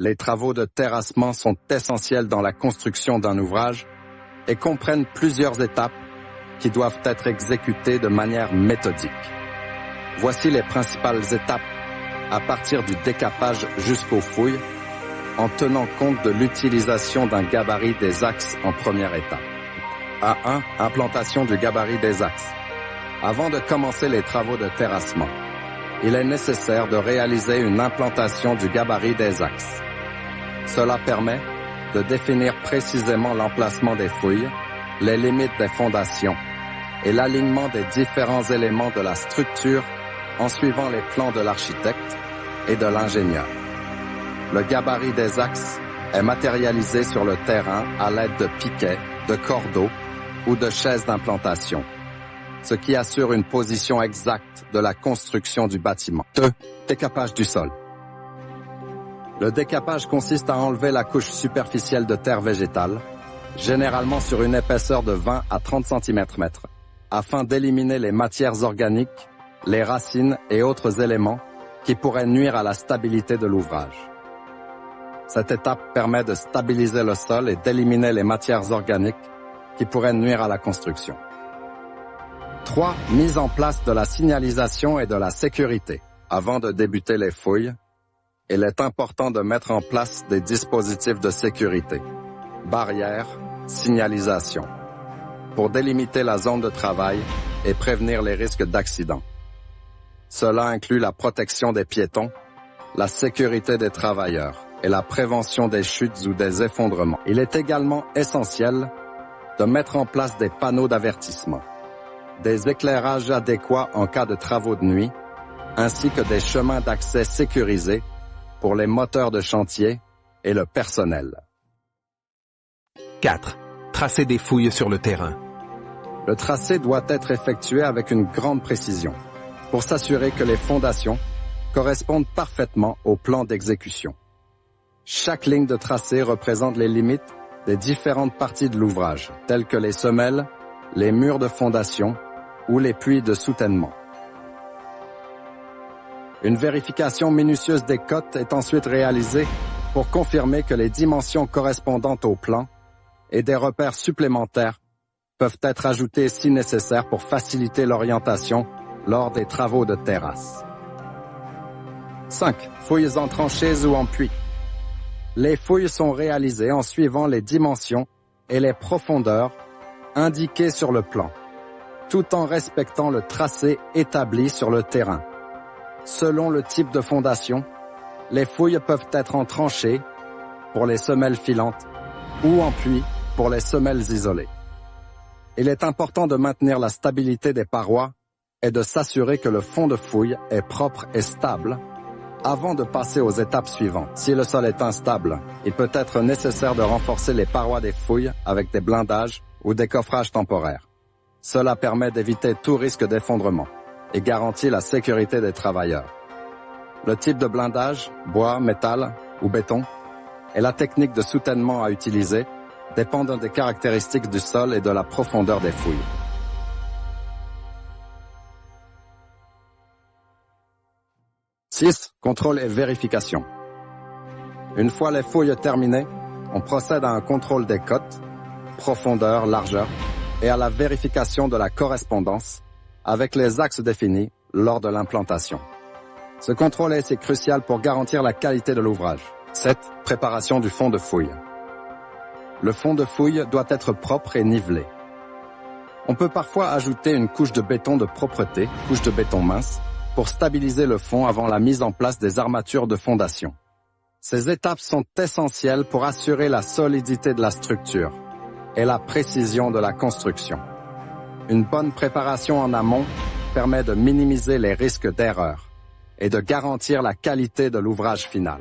Les travaux de terrassement sont essentiels dans la construction d'un ouvrage et comprennent plusieurs étapes qui doivent être exécutées de manière méthodique. Voici les principales étapes à partir du décapage jusqu'aux fouilles, en tenant compte de l'utilisation d'un gabarit des axes en première étape. A1. Implantation du gabarit des axes. Avant de commencer les travaux de terrassement, il est nécessaire de réaliser une implantation du gabarit des axes. Cela permet de définir précisément l'emplacement des fouilles, les limites des fondations et l'alignement des différents éléments de la structure en suivant les plans de l'architecte et de l'ingénieur. Le gabarit des axes est matérialisé sur le terrain à l'aide de piquets, de cordeaux ou de chaises d'implantation, ce qui assure une position exacte de la construction du bâtiment. 2. Décapage du sol. Le décapage consiste à enlever la couche superficielle de terre végétale, généralement sur une épaisseur de 20 à 30 cm, afin d'éliminer les matières organiques, les racines et autres éléments qui pourraient nuire à la stabilité de l'ouvrage. Cette étape permet de stabiliser le sol et d'éliminer les matières organiques qui pourraient nuire à la construction. 3. Mise en place de la signalisation et de la sécurité. Avant de débuter les fouilles, il est important de mettre en place des dispositifs de sécurité, barrières, signalisation, pour délimiter la zone de travail et prévenir les risques d'accident. Cela inclut la protection des piétons, la sécurité des travailleurs et la prévention des chutes ou des effondrements. Il est également essentiel de mettre en place des panneaux d'avertissement, des éclairages adéquats en cas de travaux de nuit, ainsi que des chemins d'accès sécurisés pour les moteurs de chantier et le personnel. 4. Tracer des fouilles sur le terrain. Le tracé doit être effectué avec une grande précision pour s'assurer que les fondations correspondent parfaitement au plan d'exécution. Chaque ligne de tracé représente les limites des différentes parties de l'ouvrage, telles que les semelles, les murs de fondation ou les puits de soutènement. Une vérification minutieuse des cotes est ensuite réalisée pour confirmer que les dimensions correspondantes au plan et des repères supplémentaires peuvent être ajoutés si nécessaire pour faciliter l'orientation lors des travaux de terrasse. 5. Fouilles en tranchées ou en puits. Les fouilles sont réalisées en suivant les dimensions et les profondeurs indiquées sur le plan, tout en respectant le tracé établi sur le terrain. Selon le type de fondation, les fouilles peuvent être en tranchées pour les semelles filantes ou en puits pour les semelles isolées. Il est important de maintenir la stabilité des parois et de s'assurer que le fond de fouille est propre et stable avant de passer aux étapes suivantes. Si le sol est instable, il peut être nécessaire de renforcer les parois des fouilles avec des blindages ou des coffrages temporaires. Cela permet d'éviter tout risque d'effondrement et garantit la sécurité des travailleurs. Le type de blindage, bois, métal ou béton, et la technique de soutènement à utiliser dépendent des caractéristiques du sol et de la profondeur des fouilles. Contrôle et vérification. Une fois les fouilles terminées, on procède à un contrôle des cotes, profondeur, largeur, et à la vérification de la correspondance avec les axes définis lors de l'implantation. Ce contrôle est crucial pour garantir la qualité de l'ouvrage. 7. Préparation du fond de fouille. Le fond de fouille doit être propre et nivelé. On peut parfois ajouter une couche de béton de propreté, couche de béton mince, pour stabiliser le fond avant la mise en place des armatures de fondation. Ces étapes sont essentielles pour assurer la solidité de la structure et la précision de la construction. Une bonne préparation en amont permet de minimiser les risques d'erreur et de garantir la qualité de l'ouvrage final.